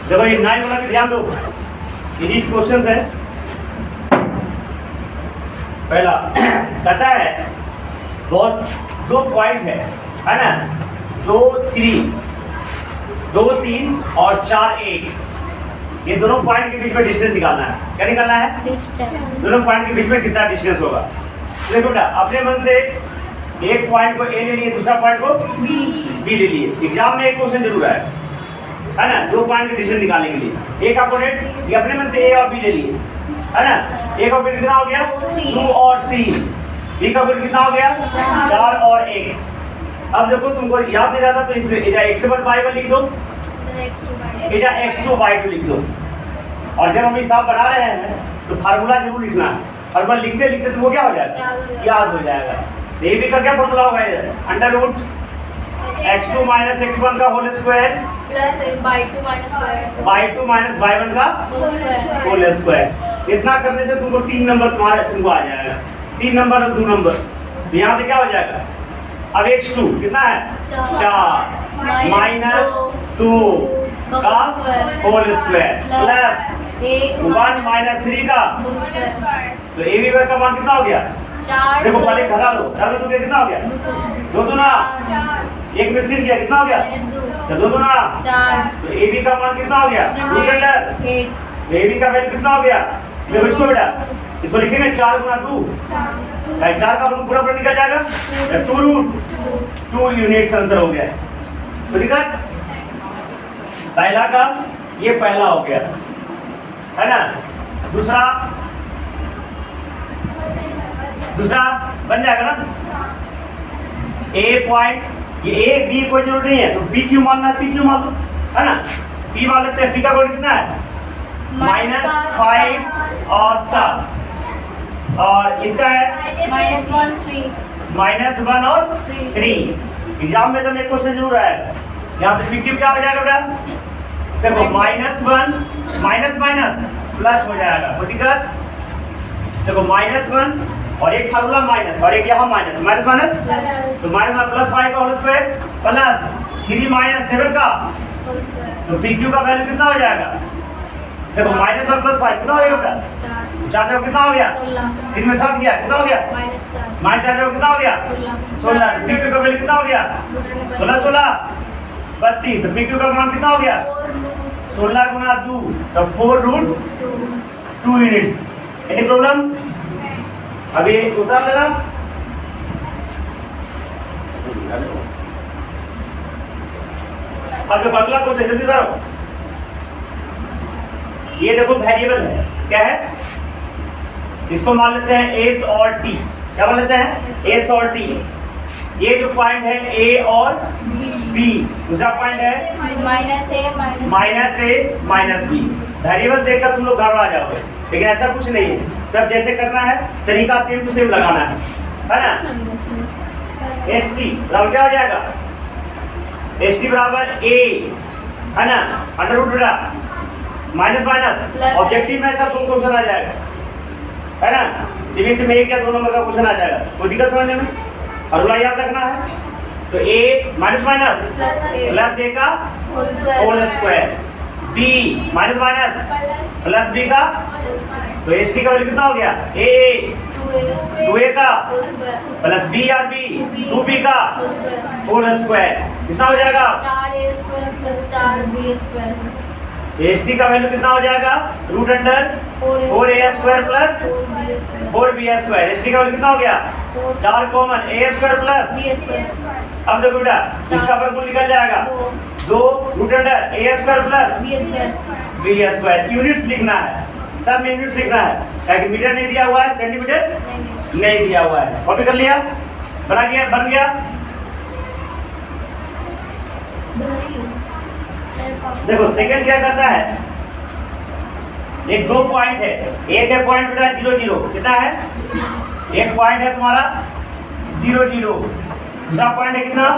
देखो ये 9 वाला भी ध्यान दो, ये क्वेश्चन है। पहला कहता है बहुत 2 पॉइंट है ना, 2 3 और 4 1, ये दोनों पॉइंट के बीच में डिस्टेंस निकालना है। क्या निकालना है? डिस्टेंस। दोनों पॉइंट के बीच में कितना डिस्टेंस होगा। देखो बेटा अपने मन से एक पॉइंट को ए ले लिए, दूसरा पॉइंट को बी ले लिए। एग्जाम में एक क्वेश्चन जरूर है ना, 2 पॉइंट के डिस्टेंस निकालने के लिए। एक अपोनेंट ये अपने मन से ए और बी ले लिए, है ना। एक अपोनेंट कितना हो गया? 2 और 3। बी का अपोनेंट कितना हो गया? 4 और 1। अब देखो तुमको याद नहीं रहता तो इसमें x1/1 लिख दो, x2/2 लिख दो। और जब हम हिसाब बना रहे हैं तो फार्मूला जरूर लिखना है। फार्मूला लिखते लिखते तुमको क्या हो जाएगा? याद हो जाएगा। ए बी का क्या फार्मूला होगा इधर? अंडर रूट x2 - x1 का whole square plus by2 - by1 का होल स्क्वायर। इतना करने से तुमको 3 नंबर तुमको आ जाएगा। 3 नंबर और 2 नंबर, यहाँ से क्या हो जाएगा? अब x2 कितना है? 4 - 2 का होल स्क्वायर प्लस 1 - 3 का। तो ए बी का मान कितना हो गया? देखो पहले घटा लो, 4 में 2 कितना हो गया? 2 दूना 1 में 3 किया कितना हो गया? तो 2 दूना 4। तो ए बी का मान कितना हो गया? रूट अंडर ए बी का वैल्यू कितना हो गया? देखो इसको बेटा, इसको लिखेंगे 4 × 2, 4 का पूरा निकल जाएगा। 2 यूनिट्स आंसर हो गया। तो दिक्कत पहला का ये पहला हो गया, है ना। दूसरा बन जाएगा ना। ए पॉइंट, ये ए बी कोई जरूरत नहीं है, तो पी क्यू मानना है, पी क्यू मान लो, है ना। पी मान लेते हैं। पी का कोड कितना है? -5 और 7। और इसका है -1 और 3। एग्जाम में तो एक क्वेश्चन जरूर है, यहाँ से पी क्यू क्या हो जाएगा बेटा? देखो -1 माइनस प्लस हो जाएगा। कोई दिक्कत? देखो -1 और एक फार्मूला माइनस और एक यहाँ माइनस तो माइनस प्लस 5 का होल स्क्वायर प्लस 3 - 7 का। तो पी क्यू का वैल्यू कितना हो जाएगा? देखो -1 + 5 कितना हो गया बेटा? 4 जब कितना हो गया? 3 में 7 गया कितना हो गया? -4 जब कितना हो गया? 16। पी क्यू का वैल्यू कितना हो गया? 16 32। तो पी क्यू का मान कितना हो गया? 16 × 2 तो 4√2 यूनिट्स। Any problem? अभी उतार लेना। अब जो अगला क्वेश्चन जल्दी करो। ये देखो वेरिएबल है, क्या है? इसको मान लेते हैं एस और टी। क्या मान लेते हैं? एस और टी। ये जो पॉइंट है ए और बी, दूसरा पॉइंट है -a - b। वेरिएबल देखकर तुम लोग घबरा जाओगे, लेकिन ऐसा कुछ नहीं है। सब जैसे करना है तरीका सेम टू सेम लगाना है ना। एस टी बराबर क्या हो जाएगा? एस टी बराबर ए, है ना, अंडर रूट बेटा माइनस ऑब्जेक्टिव में ऐसा 2 क्वेश्चन आ जाएगा, है ना। सीबीएसई में 1 या 2 नंबर का क्वेश्चन आ जाएगा। कोई दिक्कत समझने में? फॉर्मूला याद रखना है। तो ए माइनस प्लस ए का whole square, B minus plus B का। तो एस टी का वैल्यू कितना हो गया? ए 2a का plus B R B 2b का होल स्क्वायर कितना हो जाएगा? 4a² + 4b²। एस टी का वैल्यू कितना हो जाएगा? Root under 4a² plus 4b²। S T का वैल्यू कितना हो गया? 4 कॉमन a² प्लस b²। अब देखो बेटा इसका वर्गमूल निकल जाएगा 2 root under a² plus b²। Units लिखना है, सब में यूनिट्स लिखना है, ताकि मीटर नहीं दिया हुआ है, सेंटीमीटर नहीं दिया हुआ है। कॉपी कर लिया? बन गया। देखो सेकंड क्या करता है? एक 2 पॉइंट है, एक है पॉइंट बेटा 0 0। कितना है? एक पॉइंट है तुम्हारा 0 0, दूसरा पॉइंट है कितना?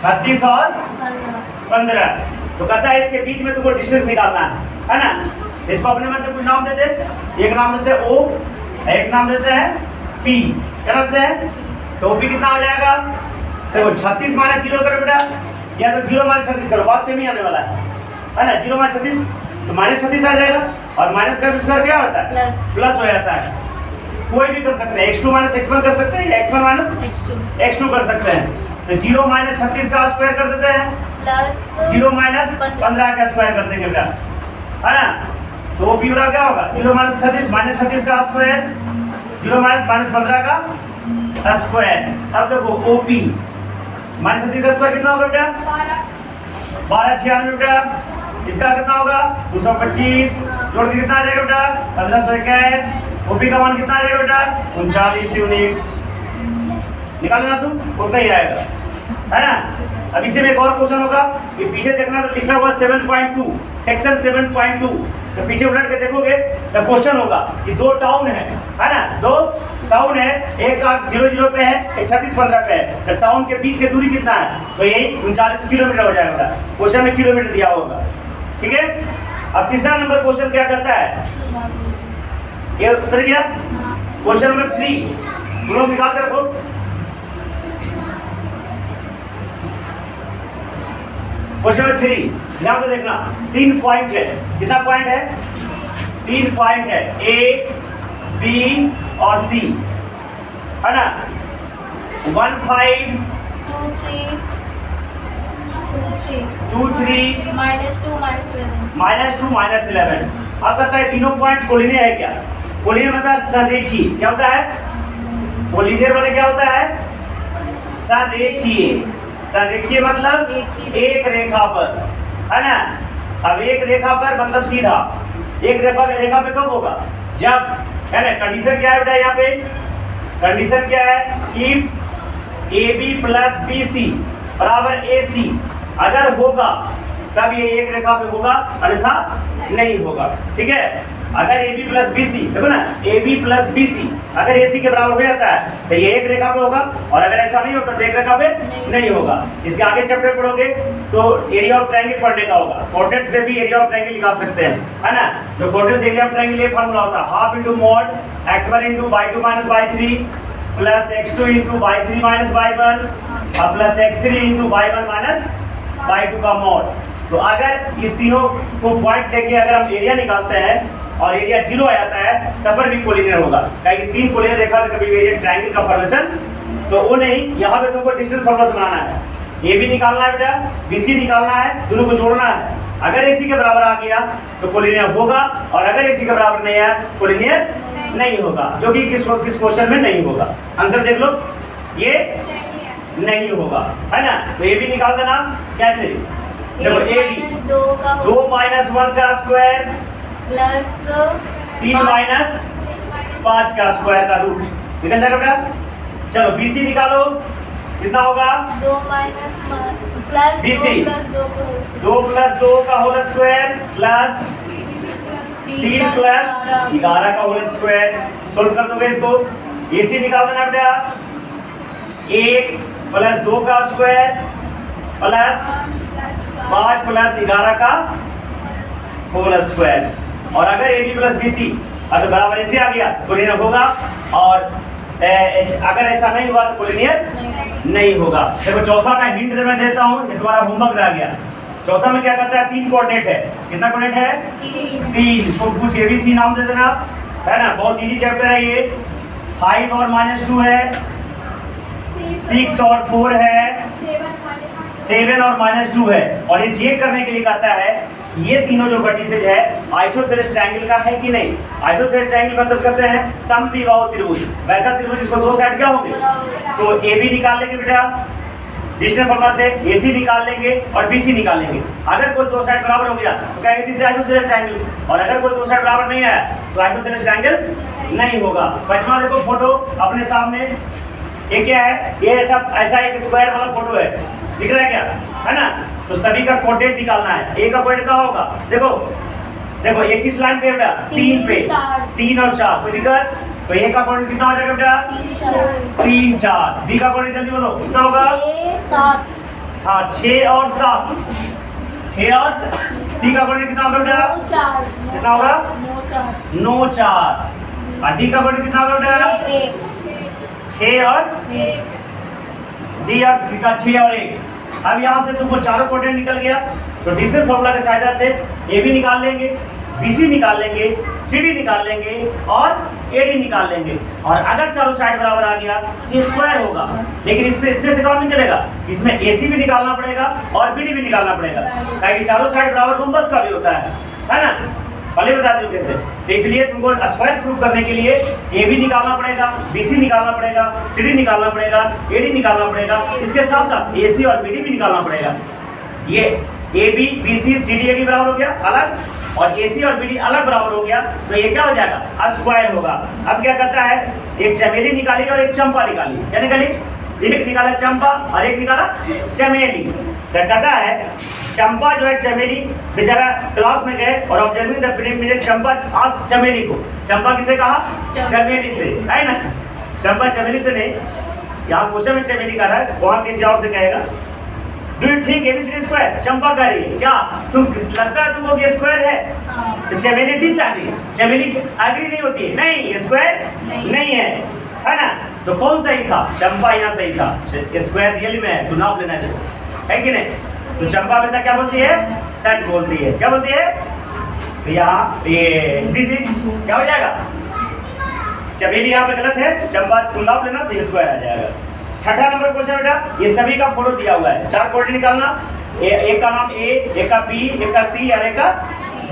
36 और 15। तो कहता है इसके बीच में तुमको डिस्टेंस निकालना है ना। इसको अपने मन से कुछ नाम देते हैं। एक नाम देते हैं O, एक नाम देते हैं P। क्या करते हैं? तो P कितना हो जाएगा? देखो 36 - 0 करो बेटा, या तो 0 - 36 करो, बात सेम ही आने वाला है है ना, 0 माइनस 36 तो माइनस 36 आ जाएगा, और माइनस का स्क्वायर क्या होता है, प्लस हो जाता है। कोई भी कर सकते हैं, x2 माइनस x1 कर सकते हैं, या x1 माइनस x2 कर सकते हैं। तो 0 माइनस 36 का स्क्वायर कर देते हैं, प्लस 0 माइनस 15 का स्क्वायर कर देंगे बेटा, है ना। तो वो पूरा क्या होगा, 0 माइनस 36 माइनस 36 का स्क्वायर, 0 माइनस 15 का स्क्वायर। अब देखो OP माइनस 36 का स्क्वायर कितना होगा बेटा, 1296 बेटा। इसका कितना होगा 225, जोड़ के कितना आ जाएगा बेटा 1521। OP का मान कितना आ जाएगा बेटा 39 यूनिट्स। निकालना तुम उतना ही आएगा, है ना। अब इसी में एक और क्वेश्चन होगा, ये पीछे देखना तो लिखा हुआ 7.2 सेक्शन 7.2, तो पीछे उलट के देखोगे तो क्वेश्चन होगा कि दो टाउन है ना, दो टाउन है, एक का 0 पे है, एक 36-15 पे है, तो टाउन के बीच की दूरी कितना है, तो यही 39 किलोमीटर हो जाएगा। क्वेश्चन में किलोमीटर दिया होगा, ठीक है। अब तीसरा नंबर क्वेश्चन क्या कहता है, ये उत्तर क्या, क्वेश्चन नंबर 3 तुम लोग निकाल कर रखो। क्वेश्चन नंबर 3 ध्यान से देखना, 3 पॉइंट है, कितना पॉइंट है, 3 पॉइंट है, A, B और C, है ना। 1 5 2 3 -2 -11। अब कहता है तीनों पॉइंट्स कोलिनियर है क्या, कोलिनियर मतलब संरेखीय, क्या होता है, कोलिनियर मतलब क्या होता है, संरेखीय। संरेखीय मतलब एक रेखा पर, है ना। अब एक रेखा पर मतलब सीधा, एक रेखा पे कब होगा, जब, है ना। कंडीशन क्या है बेटा, यहाँ पे कंडीशन क्या है, इफ AB प्लस BC बराबर AC अगर होगा तब ये एक रेखा पे होगा, अन्यथा नहीं होगा, ठीक है। अगर AB प्लस BC देखो ना, AB प्लस BC अगर AC के बराबर हो जाता है तो ये एक रेखा पे होगा, और अगर ऐसा नहीं होता तो एक रेखा पे नहीं होगा। इसके आगे चैप्टर पढ़ोगे तो एरिया ऑफ ट्रायंगल पढ़ने का होगा, कोऑर्डिनेट से भी एरिया ऑफ ट्रायंगल निकाल सकते हैं, है ना। तो कोऑर्डिनेट से एरिया ऑफ ट्रायंगल ये फार्मूला होता है, half into mod x1 into y2 minus y3 plus x2 into y3 minus y1 plus x3 into y1 minus y2 का मॉड। तो अगर इस तीनों को पॉइंट लेके अगर हम एरिया निकालते हैं और एरिया 0 आ जाता है तब पर भी कोलिनियर होगा, क्योंकि 3 कोलिनियर रेखा से कभी एरिया ट्रायंगल का फॉर्मेशन तो वो नहीं। यहाँ पे तुमको डिस्टेंस फॉर्मूला बनाना है, AB निकालना है बेटा, BC निकालना है, दोनों को जोड़ना है। अगर AC के बराबर आ गया तो कोलिनियर होगा, और अगर AC के बराबर नहीं आया कोलिनियर नहीं होगा, जो कि किस क्वेश्चन में नहीं होगा। आंसर देख लो, ये नहीं होगा, है ना। तो AB निकाल देना, कैसे, देखो AB 2 माइनस 1 का स्क्वायर प्लस 3 माइनस 5 का स्क्वायर का रूट निकल जाएगा बेटा। चलो BC निकालो, कितना होगा 2 माइनस प्लस BC 2 प्लस 2 का होल स्क्वायर प्लस 3 प्लस 11 का होल स्क्वायर। सोल्व कर दोगे इसको, AC निकाल देना बेटा, 1 प्लस 2 का स्क्वायर प्लस 5 प्लस 11 का होल स्क्वायर। और अगर AB प्लस BC अगर बराबर ऐसे आ गया तो कोलिनियर होगा, और अगर ऐसा नहीं हुआ तो कोलिनियर नहीं होगा। देखो चौथा का हिंट मैं देता हूँ, ये तुम्हारा होमवर्क रह गया। चौथा में क्या कहता है, 3 कोऑर्डिनेट है, कितना कोऑर्डिनेट है 3। इसको कुछ ABC नाम दे देना, है ना। बहुत इजी चैप्टर है ये। 5 और -2 है, 6 और 4 है, 7 और -2 है। और ये चेक करने के लिए कहता है ये तीनों जो वर्टिसेज है आइसोसेलेस ट्रायंगल का है कि नहीं। आइसोसेलेस ट्रायंगल मतलब कहते हैं समद्विबाहु त्रिभुज, वैसा त्रिभुज जिसको दो साइड क्या होंगे, तो AB निकाल लेंगे बेटा डिस्टेंस फॉर्मूला से, AC निकाल लेंगे और BC निकाल लेंगे। अगर कोई दो साइड बराबर हो गया तो कहेंगे दिस इज आइसोसेलेस ट्रायंगल, और अगर कोई दो साइड बराबर नहीं आया तो आइसोसेलेस ट्रायंगल नहीं होगा। पंचमा देखो फोटो अपने सामने, ये क्या है, ये ऐसा एक स्क्वायर वाला फोटो है, दिख रहा है क्या, है ना। तो सभी का कोऑर्डिनेट निकालना है। A का कोऑर्डिनेट क्या होगा, देखो देखो एक किस लाइन पे बेटा 3 पे, 3 और 4, कोई दिक्कत। तो A का कोऑर्डिनेट कितना हो जाएगा बेटा 3 4। B का कोऑर्डिनेट जल्दी बोलो कितना होगा 6 7। हाँ 6 और 7, 6 और C का कोऑर्डिनेट कितना होगा बेटा 9 4। कितना होगा 9 4। 9 4। और D का कोऑर्डिनेट कितना होगा बेटा 6 और D और C का 6 और 1। अब यहाँ से तुमको चारों कोऑर्डिनेट निकल गया, तो तीसरे फॉर्मूला की सहायता से ए बी निकाल लेंगे, बी सी निकाल लेंगे, सी डी निकाल लेंगे और ए डी निकाल लेंगे। और अगर चारों साइड बराबर आ गया तो ये स्क्वायर होगा। लेकिन इससे इतने से काम नहीं चलेगा, इसमें ए सी भी निकालना पड़ेगा और बी डी भी निकालना पड़ेगा, ताकि चारों साइड बराबर रोम्बस का भी होता है ना, पहले बता चुके थे। तो इसलिए तुमको स्क्वायर प्रूव करने के लिए ए बी निकालना पड़ेगा, बी सी निकालना पड़ेगा, सी डी निकालना पड़ेगा, ए डी निकालना पड़ेगा, इसके साथ साथ ए सी और बी डी भी निकालना पड़ेगा। ये A B B C C D A D बराबर हो गया अलग, और ए सी और बी डी अलग बराबर हो गया, तो ये क्या हो जाएगा, स्क्वायर होगा। अब क्या करता है, एक चमेली निकाली और एक चंपा निकाली, क्या निकाली, एक निकाला चंपा और एक निकाला चमेली। तो कहता है चंपा जो है चमेली बेचारा क्लास में गए और ऑब्जर्विंग द प्रीमियर चंपा आज चमेली को, चंपा किसे कहा, चमेली से, है ना, चंपा चमेली से नहीं, यहाँ क्वेश्चन में चमेली कर रहा है, वहाँ किसी और से कहेगा। Do you think ABCD square, Champa कह रही है, क्या तुम लगता है तुमको ये स्क्वायर है, तो चमेली डिसएग्री, चमेली एग्री नहीं होती है, नहीं ये स्क्वायर नहीं है ना। तो कौन सही था, चंपा यहाँ सही था, स्क्वायर रियली में है तो नाप लेना चाहिए, है कि नहीं। तो चंपा हमेशा क्या बोलती है, सेट बोलती है, क्या बोलती है, तो यहाँ ये दिस इज क्या हो जाएगा, चमेली यहाँ पे गलत है, चंपा तुम नाप लेना, सही स्क्वायर आ जाएगा। छठा नंबर क्वेश्चन बेटा, ये सभी का फोटो दिया हुआ है, 4 कोऑर्डिनेट निकालना, एक का नाम ए, एक का बी, एक का सी और एक का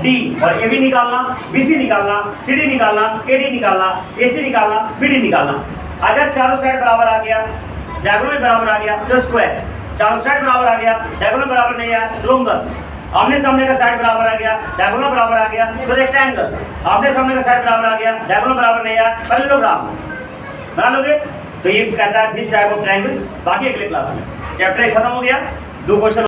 डी, और ए बी निकालना, बी सी निकालना, सी डी निकालना, ए डी निकालना, ए सी निकालना, बी डी निकालना। अगर चारों साइड बराबर आ गया, डायगोनल बराबर आ गया तो स्क्वायर, चारों साइड बराबर आ गया, डायगोनल बराबर नहीं आया तो रोम्बस, आमने सामने का साइड बराबर आ गया, डायगोनल बराबर आ गया तो रेक्टेंगल, आमने सामने का साइड बराबर आ गया, डायगोनल बराबर नहीं आया पैरेललोग्राम बना लोगे। तो ये कहता है दिस टाइप ऑफ ट्रायंगल्स। बाकी अगले क्लास में चैप्टर 1 खत्म हो गया, 2 क्वेश्चन